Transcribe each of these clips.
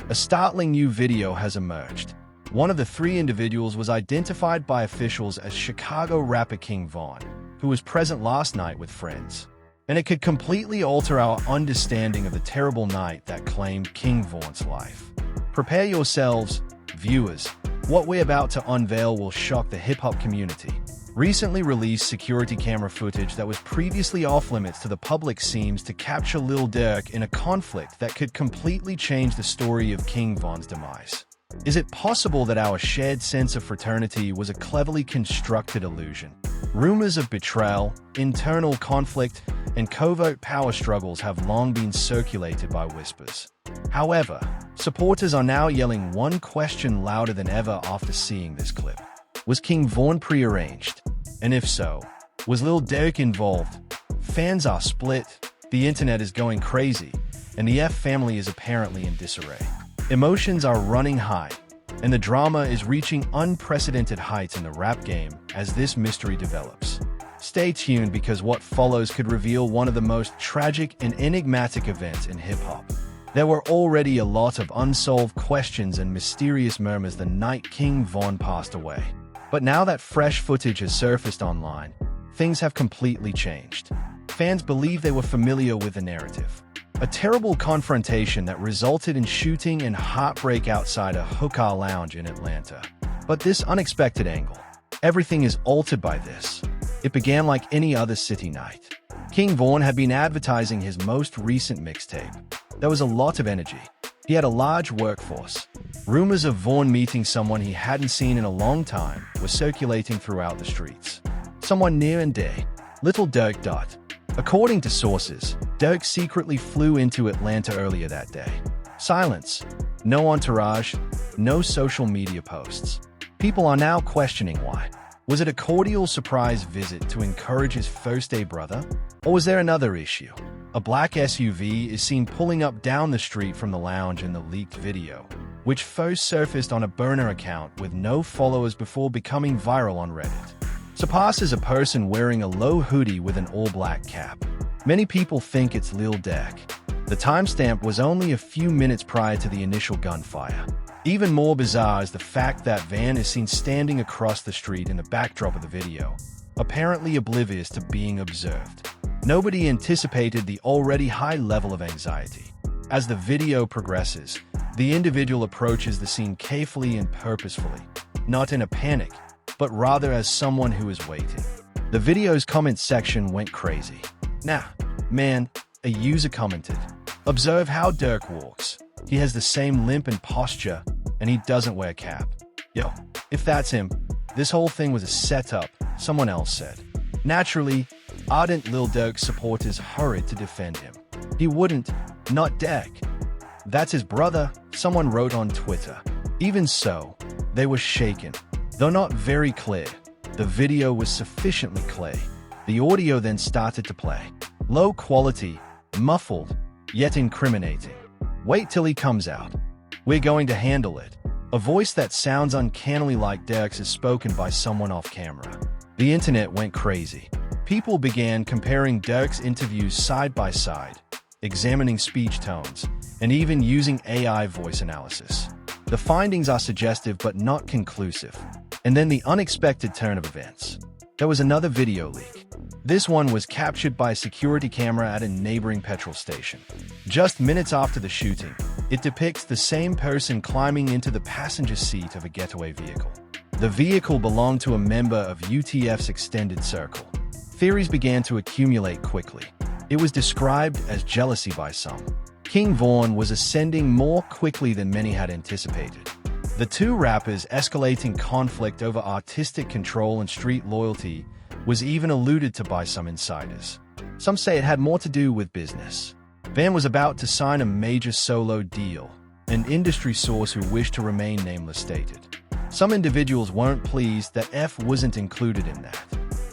a startling new video has emerged. One of the three individuals was identified by officials as Chicago rapper King Von, who was present last night with friends. And it could completely alter our understanding of the terrible night that claimed King Von's life. Prepare yourselves, viewers. What we're about to unveil will shock the hip-hop community. Recently released security camera footage that was previously off-limits to the public seems to capture Lil Durk in a conflict that could completely change the story of King Von's demise. Is it possible that our shared sense of fraternity was a cleverly constructed illusion? Rumors of betrayal, internal conflict, and covert power struggles have long been circulated by whispers. However, supporters are now yelling one question louder than ever after seeing this clip. Was King Von prearranged? And if so, was Lil Durk involved? Fans are split, the internet is going crazy, and the F family is apparently in disarray. Emotions are running high, and the drama is reaching unprecedented heights in the rap game as this mystery develops. Stay tuned because what follows could reveal one of the most tragic and enigmatic events in hip-hop. There were already a lot of unsolved questions and mysterious murmurs the night King Von passed away. But now that fresh footage has surfaced online, things have completely changed. Fans believe they were familiar with the narrative. A terrible confrontation that resulted in shooting and heartbreak outside a hookah lounge in Atlanta. But this unexpected angle, everything is altered by this. It began like any other city night. King Von had been advertising his most recent mixtape. There was a lot of energy. He had a large workforce. Rumors of Von meeting someone he hadn't seen in a long time were circulating throughout the streets. Someone near and dear, Lil Durk. According to sources, Durk secretly flew into Atlanta earlier that day. Silence. No entourage. No social media posts. People are now questioning why. Was it a cordial surprise visit to encourage his first-day brother? Or was there another issue? A black SUV is seen pulling up down the street from the lounge in the leaked video, which first surfaced on a burner account with no followers before becoming viral on Reddit. Surpasses a person wearing a low hoodie with an all-black cap. Many people think it's Lil Durk. The timestamp was only a few minutes prior to the initial gunfire. Even more bizarre is the fact that Van is seen standing across the street in the backdrop of the video, apparently oblivious to being observed. Nobody anticipated the already high level of anxiety. As the video progresses, the individual approaches the scene carefully and purposefully, not in a panic, but rather as someone who is waiting. The video's comment section went crazy. Nah, man, a user commented, "Observe how Durk walks. He has the same limp and posture, and he doesn't wear a cap. Yo, if that's him, this whole thing was a setup," someone else said. Naturally, ardent Lil Durk supporters hurried to defend him. He wouldn't, not Durk. That's his brother, someone wrote on Twitter. Even so, they were shaken. Though not very clear, the video was sufficiently clear. The audio then started to play. Low quality, muffled, yet incriminating. "Wait till he comes out. We're going to handle it." A voice that sounds uncannily like Durk's is spoken by someone off camera. The internet went crazy. People began comparing Durk's interviews side by side, examining speech tones, and even using AI voice analysis. The findings are suggestive but not conclusive. And then the unexpected turn of events. There was another video leak. This one was captured by a security camera at a neighboring petrol station. Just minutes after the shooting, it depicts the same person climbing into the passenger seat of a getaway vehicle. The vehicle belonged to a member of UTF's extended circle. Theories began to accumulate quickly. It was described as jealousy by some. King Von was ascending more quickly than many had anticipated. The two rappers' escalating conflict over artistic control and street loyalty was even alluded to by some insiders. Some say it had more to do with business. Van was about to sign a major solo deal, an industry source who wished to remain nameless stated. Some individuals weren't pleased that F wasn't included in that.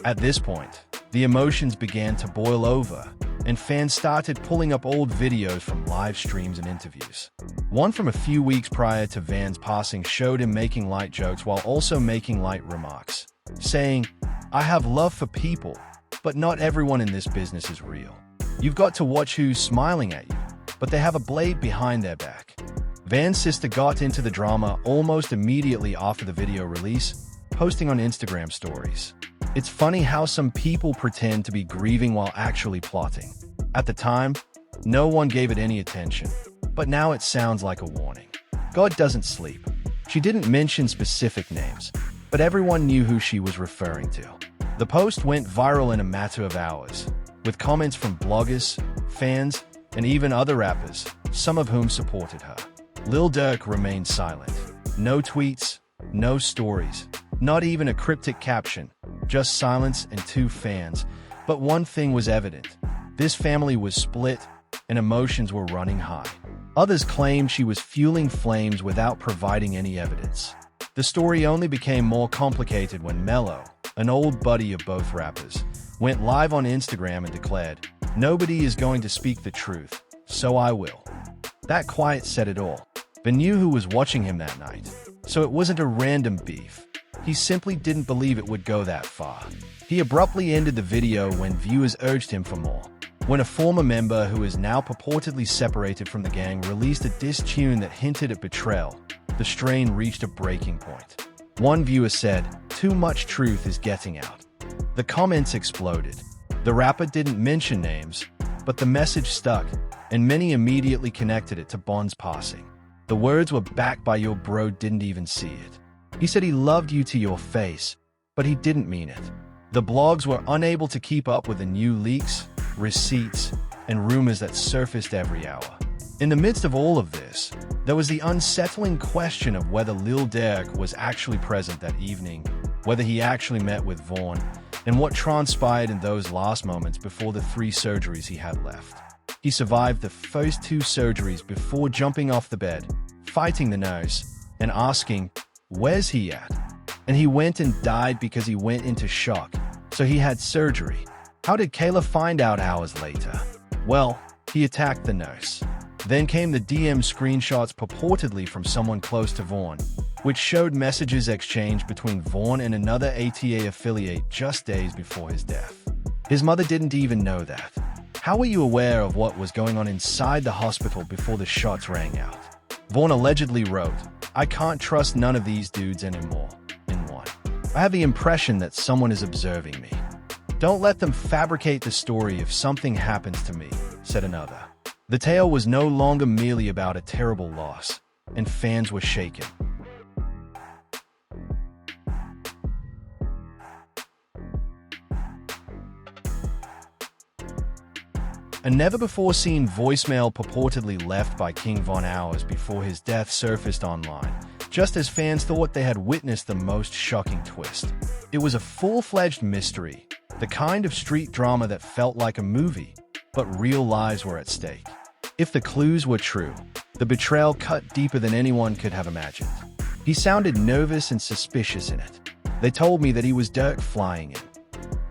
At this point, the emotions began to boil over, and fans started pulling up old videos from live streams and interviews. One from a few weeks prior to Van's passing showed him making light jokes while also making light remarks, saying, "I have love for people, but not everyone in this business is real. You've got to watch who's smiling at you, but they have a blade behind their back." Van's sister got into the drama almost immediately after the video release, posting on Instagram stories. It's funny how some people pretend to be grieving while actually plotting. At the time, no one gave it any attention, but now it sounds like a warning. God doesn't sleep. She didn't mention specific names, but everyone knew who she was referring to. The post went viral in a matter of hours, with comments from bloggers, fans, and even other rappers, some of whom supported her. Lil Durk remained silent. No tweets, no stories, not even a cryptic caption, just silence and 2 fans. But one thing was evident. This family was split, and emotions were running high. Others claimed she was fueling flames without providing any evidence. The story only became more complicated when Mello, an old buddy of both rappers, went live on Instagram and declared, "Nobody is going to speak the truth, so I will." That quiet said it all. Van knew who was watching him that night, so it wasn't a random beef. He simply didn't believe it would go that far. He abruptly ended the video when viewers urged him for more. When a former member who is now purportedly separated from the gang released a diss tune that hinted at betrayal, the strain reached a breaking point. One viewer said, "Too much truth is getting out." The comments exploded. The rapper didn't mention names, but the message stuck, and many immediately connected it to Bond's passing. The words were backed by "Your bro didn't even see it. He said he loved you to your face, but he didn't mean it." The blogs were unable to keep up with the new leaks, receipts, and rumors that surfaced every hour. In the midst of all of this, there was the unsettling question of whether Lil Durk was actually present that evening, whether he actually met with Vaughn, and what transpired in those last moments before the 3 surgeries he had left. He survived the first 2 surgeries before jumping off the bed, fighting the nurse, and asking, "Where's he at?" And he went and died because he went into shock, so he had surgery. How did Kayla find out hours later? Well, he attacked the nurse. Then came the DM screenshots purportedly from someone close to Vaughn, which showed messages exchanged between Vaughn and another ATA affiliate just days before his death. His mother didn't even know that. How were you aware of what was going on inside the hospital before the shots rang out? Vaughn allegedly wrote, "I can't trust none of these dudes anymore," in one. "I have the impression that someone is observing me. Don't let them fabricate the story if something happens to me," said another. The tale was no longer merely about a terrible loss, and fans were shaken. A never-before-seen voicemail purportedly left by King Von hours before his death surfaced online, just as fans thought they had witnessed the most shocking twist. It was a full-fledged mystery, the kind of street drama that felt like a movie, but real lives were at stake. If the clues were true, the betrayal cut deeper than anyone could have imagined. He sounded nervous and suspicious in it. "They told me that he was Durk flying in.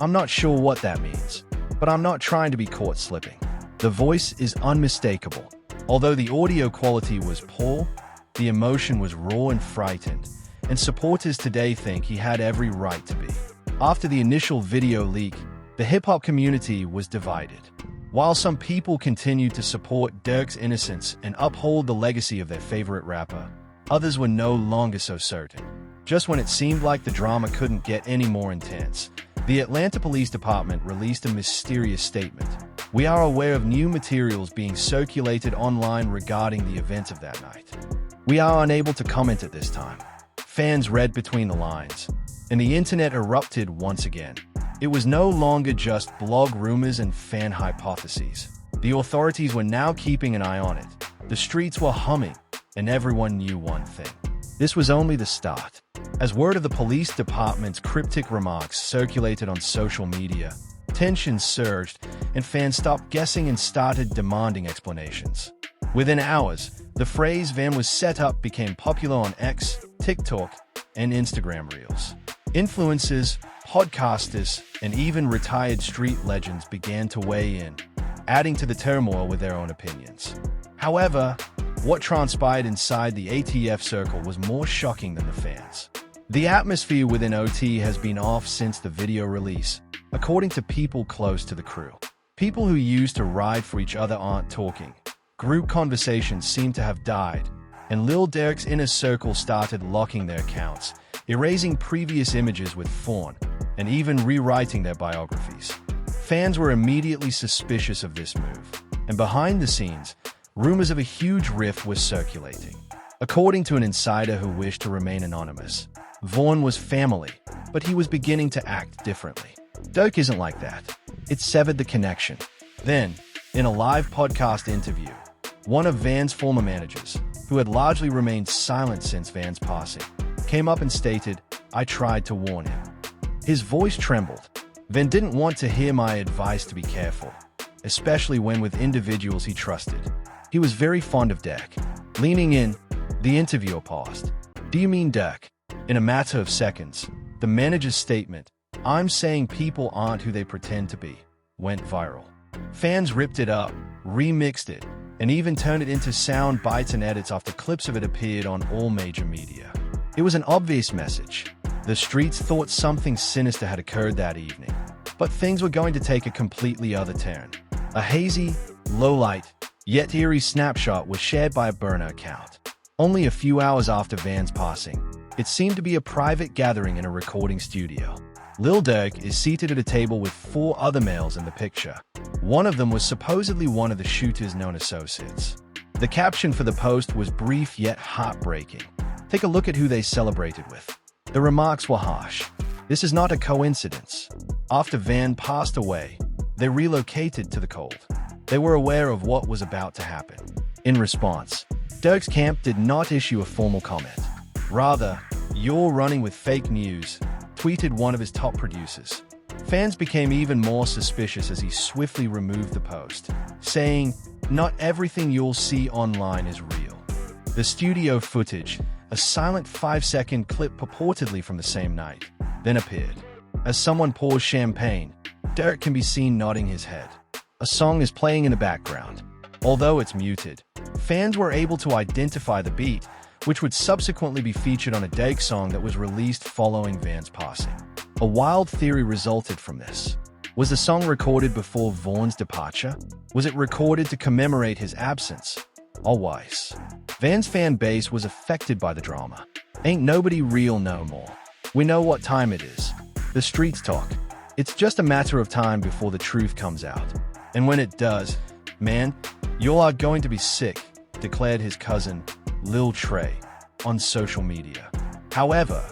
I'm not sure what that means, but I'm not trying to be caught slipping." The voice is unmistakable. Although the audio quality was poor, the emotion was raw and frightened, and supporters today think he had every right to be. After the initial video leak, the hip-hop community was divided. While some people continued to support Durk's innocence and uphold the legacy of their favorite rapper, others were no longer so certain. Just when it seemed like the drama couldn't get any more intense, the Atlanta Police Department released a mysterious statement. "We are aware of new materials being circulated online regarding the events of that night. We are unable to comment at this time." Fans read between the lines, and the internet erupted once again. It was no longer just blog rumors and fan hypotheses. The authorities were now keeping an eye on it. The streets were humming, and everyone knew one thing. This was only the start. As word of the police department's cryptic remarks circulated on social media, tensions surged, and fans stopped guessing and started demanding explanations. Within hours, the phrase "Van was set up" became popular on X, TikTok, and Instagram Reels. Influencers, podcasters, and even retired street legends began to weigh in, adding to the turmoil with their own opinions. However, what transpired inside the ATF circle was more shocking than the fans. The atmosphere within OT has been off since the video release, according to people close to the crew. People who used to ride for each other aren't talking. Group conversations seem to have died, and Lil Durk's inner circle started locking their accounts, erasing previous images with Vaughn, and even rewriting their biographies. Fans were immediately suspicious of this move, and behind the scenes, rumors of a huge rift were circulating. According to an insider who wished to remain anonymous, Vaughn was family, but he was beginning to act differently. Durk isn't like that. It severed the connection. Then, in a live podcast interview, one of Van's former managers, who had largely remained silent since Van's passing, came up and stated, "I tried to warn him." His voice trembled. "Van didn't want to hear my advice to be careful, especially when with individuals he trusted. He was very fond of Durk." Leaning in, the interviewer paused. "Do you mean Durk?" In a matter of seconds, the manager's statement, "I'm saying people aren't who they pretend to be," went viral. Fans ripped it up, remixed it, and even turned it into sound bites and edits after clips of it appeared on all major media. It was an obvious message. The streets thought something sinister had occurred that evening, but things were going to take a completely other turn. A hazy, low-light, yet eerie snapshot was shared by a burner account. Only a few hours after Van's passing, it seemed to be a private gathering in a recording studio. Lil Durk is seated at a table with 4 other males in the picture. One of them was supposedly one of the shooter's known associates. The caption for the post was brief yet heartbreaking. Take a look at who they celebrated with. The remarks were harsh. "This is not a coincidence. After Van passed away, they relocated to the cold. They were aware of what was about to happen." In response, Durk's camp did not issue a formal comment. Rather, "You're running with fake news," tweeted one of his top producers. Fans became even more suspicious as he swiftly removed the post, saying, "Not everything you'll see online is real." The studio footage, a silent 5-second clip purportedly from the same night, then appeared. As someone pours champagne, Durk can be seen nodding his head. A song is playing in the background. Although it's muted, fans were able to identify the beat, which would subsequently be featured on a Durk song that was released following Van's passing. A wild theory resulted from this. Was the song recorded before Vaughn's departure? Was it recorded to commemorate his absence? Always. Van's fan base was affected by the drama. Ain't nobody real no more. We know what time it is. The streets talk. It's just a matter of time before the truth comes out. And when it does, man, you are going to be sick, declared his cousin, Lil Trey, on social media. However,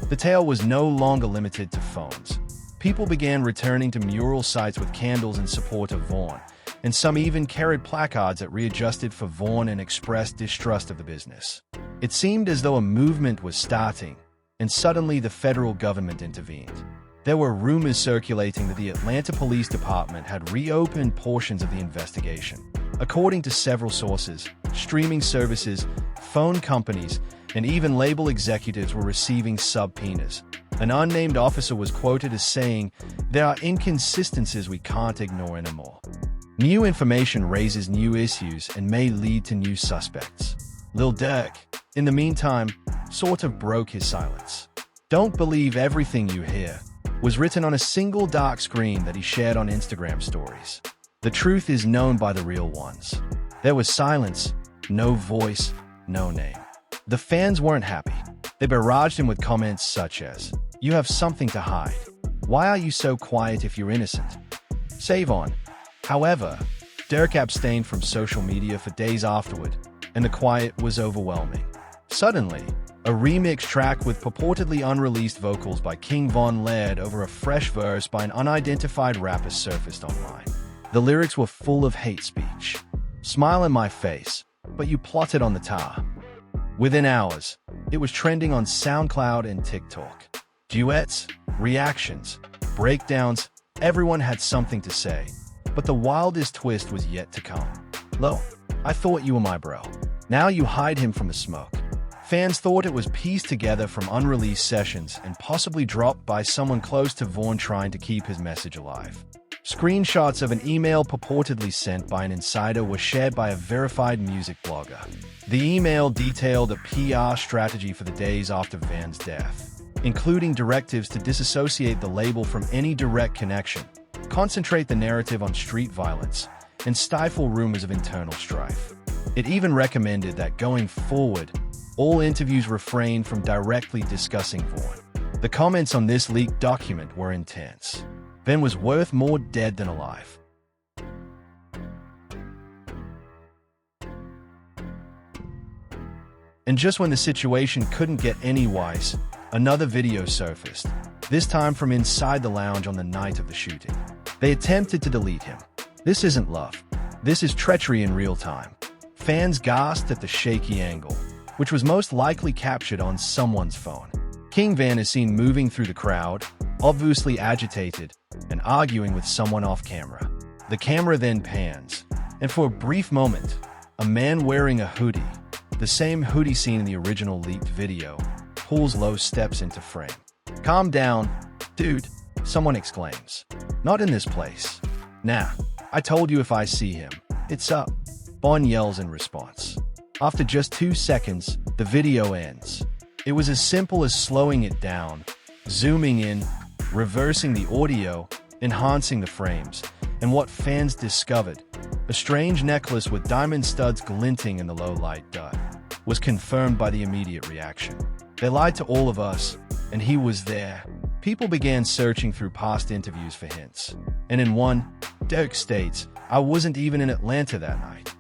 the tale was no longer limited to phones. People began returning to mural sites with candles in support of Vaughn, and some even carried placards that readjusted for Vaughn and expressed distrust of the business. It seemed as though a movement was starting, and suddenly the federal government intervened. There were rumors circulating that the Atlanta Police Department had reopened portions of the investigation. According to several sources, streaming services, phone companies, and even label executives were receiving subpoenas. An unnamed officer was quoted as saying, "There are inconsistencies we can't ignore anymore." New information raises new issues and may lead to new suspects. Lil Durk, in the meantime, sort of broke his silence. "Don't believe everything you hear," was written on a single dark screen that he shared on Instagram stories. The truth is known by the real ones. There was silence, no voice, no name. The fans weren't happy. They barraged him with comments such as, "You have something to hide. Why are you so quiet if you're innocent? Save on." However, Durk abstained from social media for days afterward, and the quiet was overwhelming. Suddenly, a remix track with purportedly unreleased vocals by King Von led over a fresh verse by an unidentified rapper surfaced online. The lyrics were full of hate speech. "Smile in my face, but you plotted on the tar." Within hours, it was trending on SoundCloud and TikTok. Duets, reactions, breakdowns, everyone had something to say. But the wildest twist was yet to come. "Lo, I thought you were my bro. Now you hide him from the smoke." Fans thought it was pieced together from unreleased sessions and possibly dropped by someone close to Vaughn trying to keep his message alive. Screenshots of an email purportedly sent by an insider were shared by a verified music blogger. The email detailed a PR strategy for the days after Van's death, including directives to disassociate the label from any direct connection, concentrate the narrative on street violence, and stifle rumors of internal strife. It even recommended that going forward, all interviews refrain from directly discussing Vaughn. The comments on this leaked document were intense. Van was worth more dead than alive. And just when the situation couldn't get any worse, another video surfaced, this time from inside the lounge on the night of the shooting. They attempted to delete him. This isn't love. This is treachery in real time. Fans gasped at the shaky angle, which was most likely captured on someone's phone. King Van is seen moving through the crowd, obviously agitated, and arguing with someone off camera. The camera then pans, and for a brief moment, a man wearing a hoodie, the same hoodie seen in the original leaked video, pulls low steps into frame. "Calm down, dude," someone exclaims. "Not in this place." "Nah, I told you if I see him, it's up," Vaughn yells in response. After just 2 seconds, the video ends. It was as simple as slowing it down, zooming in, reversing the audio, enhancing the frames, and what fans discovered, a strange necklace with diamond studs glinting in the low light dot, was confirmed by the immediate reaction. They lied to all of us, and he was there. People began searching through past interviews for hints. And in one, Durk states, "I wasn't even in Atlanta that night."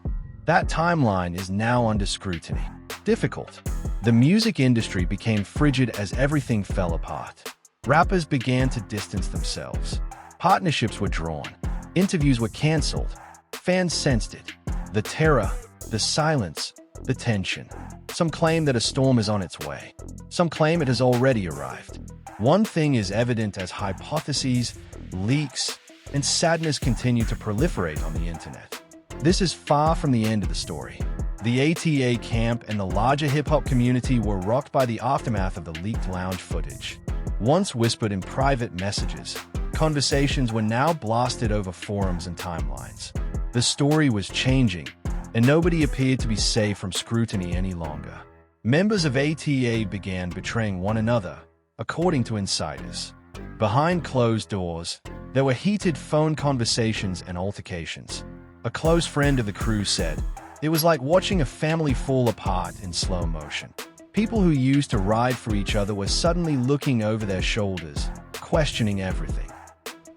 That timeline is now under scrutiny. Difficult. The music industry became frigid as everything fell apart. Rappers began to distance themselves. Partnerships were drawn. Interviews were cancelled. Fans sensed it. The terror, the silence, the tension. Some claim that a storm is on its way. Some claim it has already arrived. One thing is evident as hypotheses, leaks, and sadness continue to proliferate on the internet. This is far from the end of the story. The ATA camp and the larger hip-hop community were rocked by the aftermath of the leaked lounge footage. Once whispered in private messages, conversations were now blasted over forums and timelines. The story was changing, and nobody appeared to be safe from scrutiny any longer. Members of ATA began betraying one another, according to insiders. Behind closed doors, there were heated phone conversations and altercations. A close friend of the crew said, "It was like watching a family fall apart in slow motion." People who used to ride for each other were suddenly looking over their shoulders, questioning everything.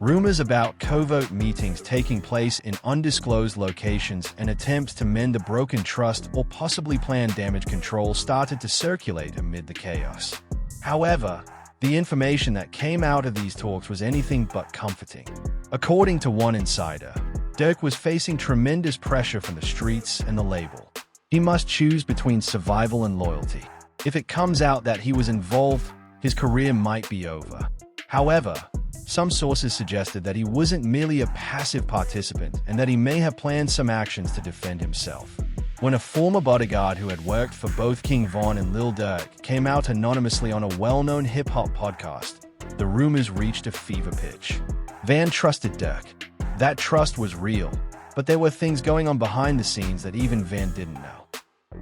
Rumors about covert meetings taking place in undisclosed locations and attempts to mend a broken trust or possibly plan damage control started to circulate amid the chaos. However, the information that came out of these talks was anything but comforting. According to one insider, Durk was facing tremendous pressure from the streets and the label. He must choose between survival and loyalty. If it comes out that he was involved, his career might be over. However, some sources suggested that he wasn't merely a passive participant and that he may have planned some actions to defend himself. When a former bodyguard who had worked for both King Von and Lil Durk came out anonymously on a well-known hip-hop podcast, the rumors reached a fever pitch. Van trusted Durk. That trust was real, but there were things going on behind the scenes that even Van didn't know.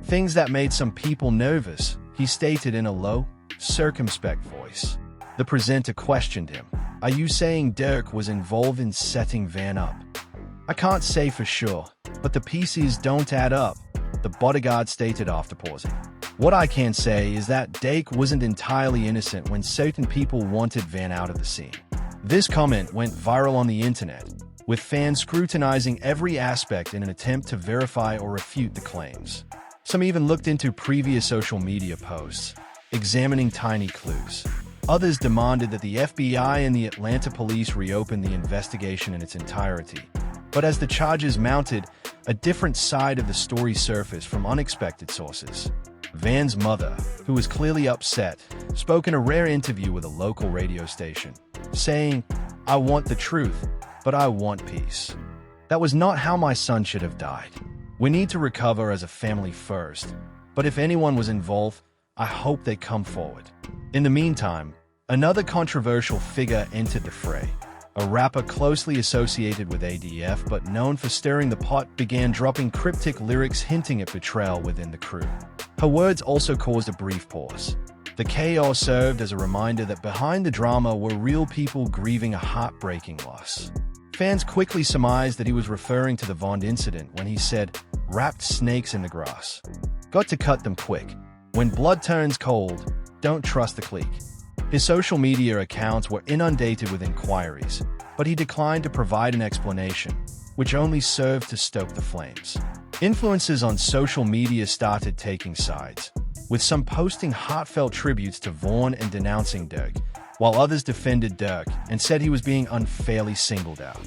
Things that made some people nervous, he stated in a low, circumspect voice. The presenter questioned him. "Are you saying Durk was involved in setting Van up?" "I can't say for sure, but the pieces don't add up," the bodyguard stated after pausing. "What I can say is that Durk wasn't entirely innocent when certain people wanted Van out of the scene." This comment went viral on the internet, with fans scrutinizing every aspect in an attempt to verify or refute the claims. Some even looked into previous social media posts, examining tiny clues. Others demanded that the FBI and the Atlanta police reopen the investigation in its entirety. But as the charges mounted, a different side of the story surfaced from unexpected sources. Van's mother, who was clearly upset, spoke in a rare interview with a local radio station, saying, "I want the truth, but I want peace. That was not how my son should have died. We need to recover as a family first, but if anyone was involved, I hope they come forward." In the meantime, another controversial figure entered the fray. A rapper closely associated with ADF but known for stirring the pot began dropping cryptic lyrics hinting at betrayal within the crew. Her words also caused a brief pause. The chaos served as a reminder that behind the drama were real people grieving a heartbreaking loss. Fans quickly surmised that he was referring to the Vaughn incident when he said, wrapped snakes in the grass. Got to cut them quick. When blood turns cold, don't trust the clique. His social media accounts were inundated with inquiries, but he declined to provide an explanation, which only served to stoke the flames. Influencers on social media started taking sides, with some posting heartfelt tributes to Vaughn and denouncing Durk, while others defended Durk and said he was being unfairly singled out.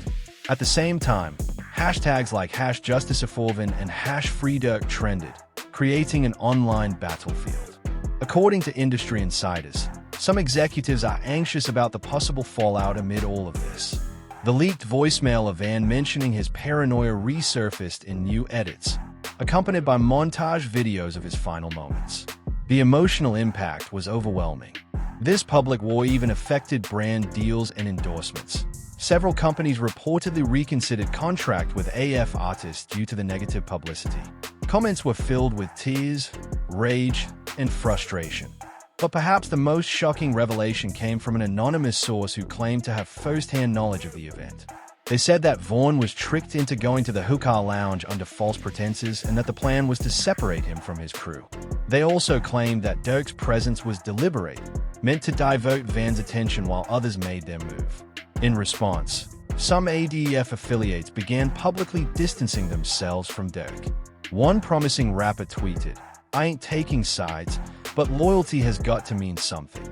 At the same time, hashtags like #JusticeForVaughn and #FreeDurk trended, creating an online battlefield. According to industry insiders, some executives are anxious about the possible fallout amid all of this. The leaked voicemail of Van mentioning his paranoia resurfaced in new edits, accompanied by montage videos of his final moments. The emotional impact was overwhelming. This public war even affected brand deals and endorsements. Several companies reportedly reconsidered contract with AF artists due to the negative publicity. Comments were filled with tears, rage, and frustration. But perhaps the most shocking revelation came from an anonymous source who claimed to have first-hand knowledge of the event. They said that Vaughn was tricked into going to the hookah lounge under false pretenses and that the plan was to separate him from his crew. They also claimed that Durk's presence was deliberate, meant to divert Van's attention while others made their move. In response, some ADF affiliates began publicly distancing themselves from Durk. One promising rapper tweeted, "I ain't taking sides, but loyalty has got to mean something."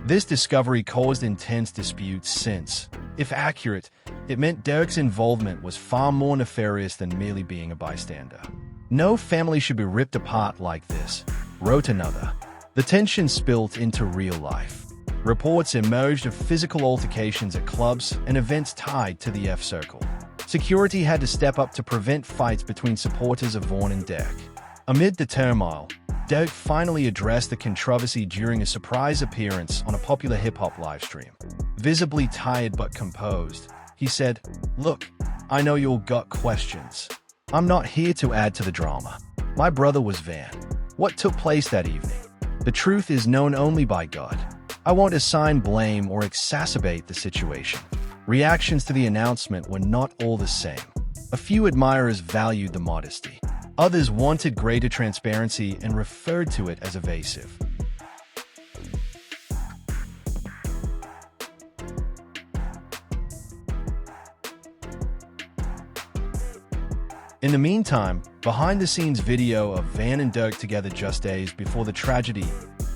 This discovery caused intense disputes since, if accurate, it meant Durk's involvement was far more nefarious than merely being a bystander. "No family should be ripped apart like this," wrote another. The tension spilled into real life. Reports emerged of physical altercations at clubs and events tied to the F Circle. Security had to step up to prevent fights between supporters of Vaughn and Durk. Amid the turmoil, Durk finally addressed the controversy during a surprise appearance on a popular hip-hop livestream. Visibly tired but composed, he said, "Look, I know you all got questions. I'm not here to add to the drama. My brother was Van. What took place that evening? The truth is known only by God. I won't assign blame or exacerbate the situation." Reactions to the announcement were not all the same. A few admirers valued the modesty. Others wanted greater transparency and referred to it as evasive. In the meantime, behind-the-scenes video of Van and Durk together just days before the tragedy,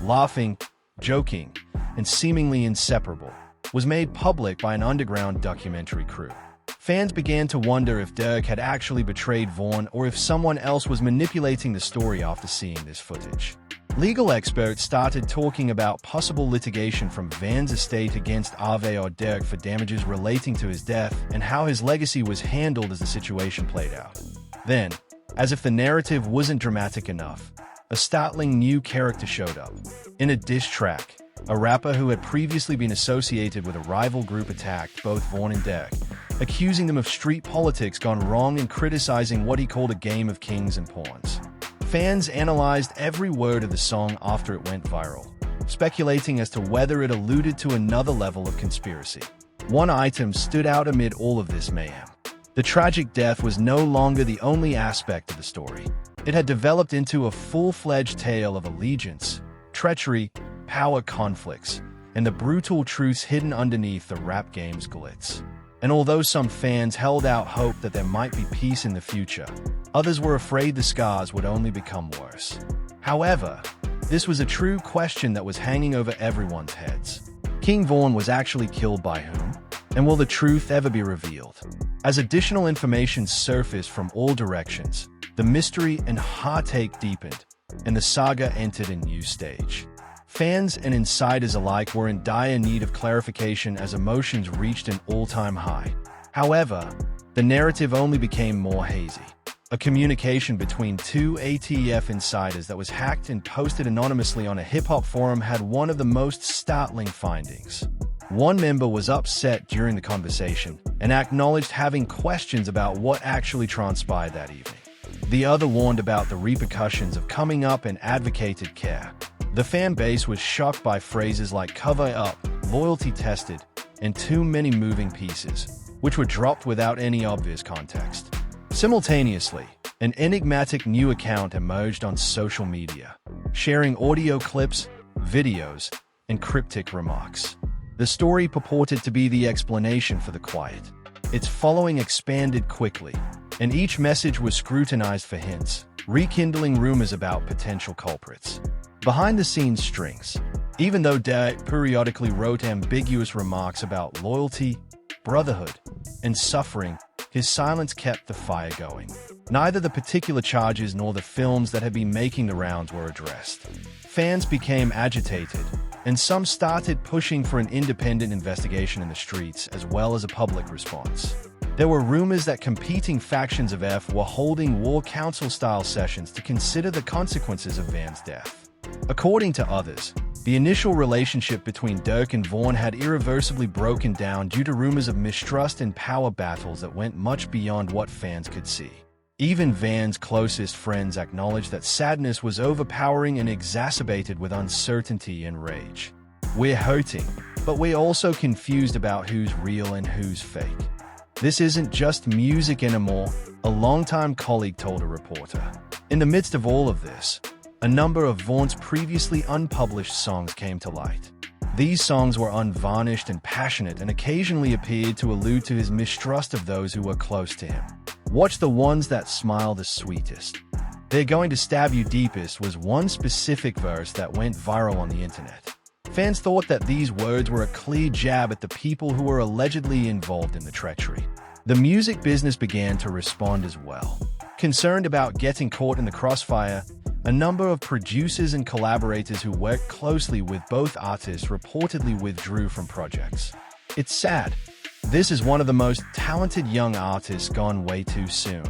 laughing, joking, and seemingly inseparable, was made public by an underground documentary crew. Fans began to wonder if Durk had actually betrayed Vaughn or if someone else was manipulating the story after seeing this footage. Legal experts started talking about possible litigation from Van's estate against Ave or Durk for damages relating to his death and how his legacy was handled as the situation played out. Then, as if the narrative wasn't dramatic enough, a startling new character showed up. In a diss track, a rapper who had previously been associated with a rival group attacked both Vaughn and Durk, accusing them of street politics gone wrong and criticizing what he called a game of kings and pawns. Fans analyzed every word of the song after it went viral, speculating as to whether it alluded to another level of conspiracy. One item stood out amid all of this mayhem. The tragic death was no longer the only aspect of the story. It had developed into a full-fledged tale of allegiance, treachery, power conflicts, and the brutal truths hidden underneath the rap game's glitz. And although some fans held out hope that there might be peace in the future, others were afraid the scars would only become worse. However, this was a true question that was hanging over everyone's heads. King Vaughn was actually killed by whom? And will the truth ever be revealed? As additional information surfaced from all directions, the mystery and heartache deepened, and the saga entered a new stage. Fans and insiders alike were in dire need of clarification as emotions reached an all-time high. However, the narrative only became more hazy. A communication between two ATF insiders that was hacked and posted anonymously on a hip-hop forum had one of the most startling findings. One member was upset during the conversation and acknowledged having questions about what actually transpired that evening. The other warned about the repercussions of coming up and advocated care. The fan base was shocked by phrases like "cover up," "loyalty tested," and "too many moving pieces," which were dropped without any obvious context. Simultaneously, an enigmatic new account emerged on social media, sharing audio clips, videos, and cryptic remarks. The story purported to be the explanation for the quiet. Its following expanded quickly, and each message was scrutinized for hints, rekindling rumors about potential culprits. Behind-the-scenes strings. Even though Durk periodically wrote ambiguous remarks about loyalty, brotherhood, and suffering, his silence kept the fire going. Neither the particular charges nor the films that had been making the rounds were addressed. Fans became agitated, and some started pushing for an independent investigation in the streets as well as a public response. There were rumors that competing factions of F were holding war council-style sessions to consider the consequences of Van's death. According to others, the initial relationship between Durk and Vaughn had irreversibly broken down due to rumors of mistrust and power battles that went much beyond what fans could see. Even Van's closest friends acknowledged that sadness was overpowering and exacerbated with uncertainty and rage. "We're hurting, but we're also confused about who's real and who's fake. This isn't just music anymore," a longtime colleague told a reporter. In the midst of all of this, a number of Vaughn's previously unpublished songs came to light. These songs were unvarnished and passionate and occasionally appeared to allude to his mistrust of those who were close to him. "Watch the ones that smile the sweetest. They're going to stab you deepest" was one specific verse that went viral on the internet. Fans thought that these words were a clear jab at the people who were allegedly involved in the treachery. The music business began to respond as well. Concerned about getting caught in the crossfire, a number of producers and collaborators who worked closely with both artists reportedly withdrew from projects. It's sad. This is one of the most talented young artists gone way too soon,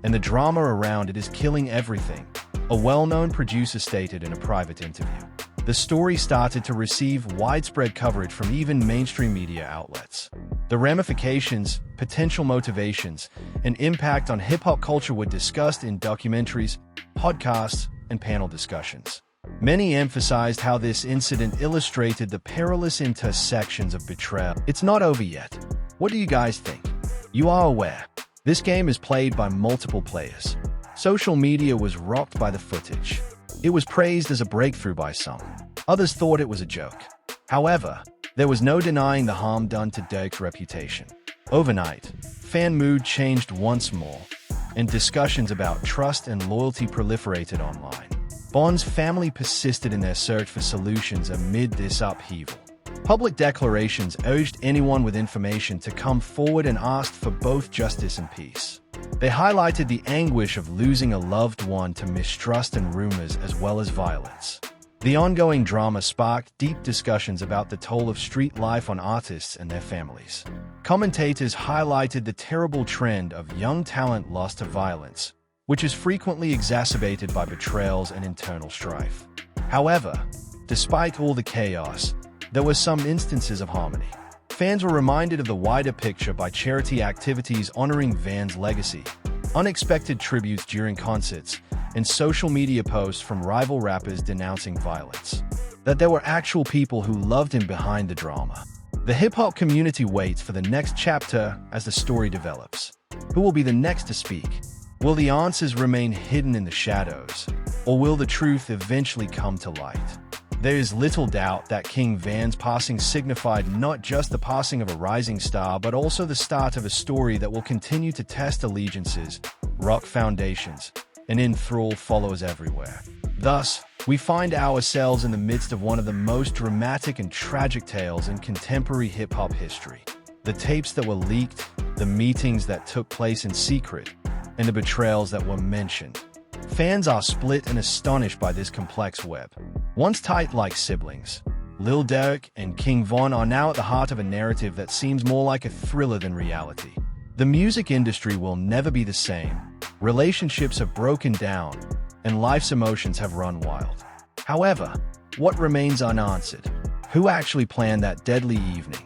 and the drama around it is killing everything, a well-known producer stated in a private interview. The story started to receive widespread coverage from even mainstream media outlets. The ramifications, potential motivations, and impact on hip-hop culture were discussed in documentaries, podcasts, and panel discussions. Many emphasized how this incident illustrated the perilous intersections of betrayal. It's not over yet. What do you guys think? You are aware. This game is played by multiple players. Social media was rocked by the footage. It was praised as a breakthrough by some. Others thought it was a joke. However, there was no denying the harm done to Durk's reputation. Overnight, fan mood changed once more, and discussions about trust and loyalty proliferated online. Vaughn's family persisted in their search for solutions amid this upheaval. Public declarations urged anyone with information to come forward and asked for both justice and peace. They highlighted the anguish of losing a loved one to mistrust and rumors as well as violence. The ongoing drama sparked deep discussions about the toll of street life on artists and their families. Commentators highlighted the terrible trend of young talent lost to violence, which is frequently exacerbated by betrayals and internal strife. However, despite all the chaos, there were some instances of harmony. Fans were reminded of the wider picture by charity activities honoring Van's legacy, unexpected tributes during concerts, and social media posts from rival rappers denouncing violence. That there were actual people who loved him behind the drama. The hip-hop community waits for the next chapter as the story develops. Who will be the next to speak? Will the answers remain hidden in the shadows, or will the truth eventually come to light? There is little doubt that King Van's passing signified not just the passing of a rising star, but also the start of a story that will continue to test allegiances, rock foundations, and enthrall followers everywhere. Thus, we find ourselves in the midst of one of the most dramatic and tragic tales in contemporary hip-hop history. The tapes that were leaked, the meetings that took place in secret, and the betrayals that were mentioned. Fans are split and astonished by this complex web. Once tight like siblings, Lil Durk and King Von are now at the heart of a narrative that seems more like a thriller than reality. The music industry will never be the same. Relationships have broken down, and life's emotions have run wild. However, what remains unanswered? Who actually planned that deadly evening?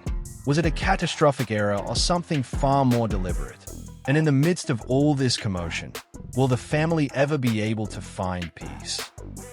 Was it a catastrophic error or something far more deliberate? And in the midst of all this commotion, will the family ever be able to find peace?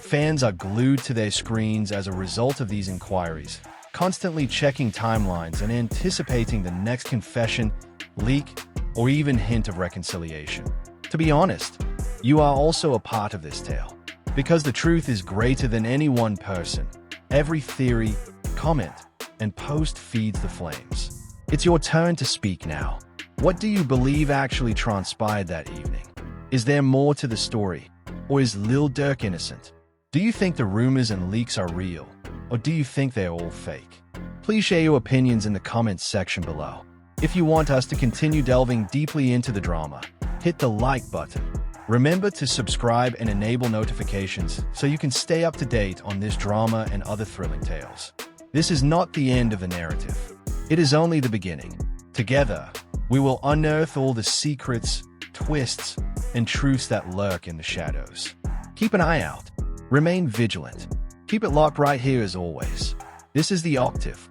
Fans are glued to their screens as a result of these inquiries, constantly checking timelines and anticipating the next confession, leak, or even hint of reconciliation. To be honest, You are also a part of this tale. Because the truth is greater than any one person, every theory, comment, and post feeds the flames. It's your turn to speak now. What do you believe actually transpired that evening? Is there more to the story? Or is Lil Durk innocent? Do you think the rumors and leaks are real? Or do you think they're all fake? Please share your opinions in the comments section below. If you want us to continue delving deeply into the drama, hit the like button. Remember to subscribe and enable notifications so you can stay up to date on this drama and other thrilling tales. This is not the end of the narrative. It is only the beginning. Together, we will unearth all the secrets, twists, and truths that lurk in the shadows. Keep an eye out. Remain vigilant. Keep it locked right here as always. This is The Octave,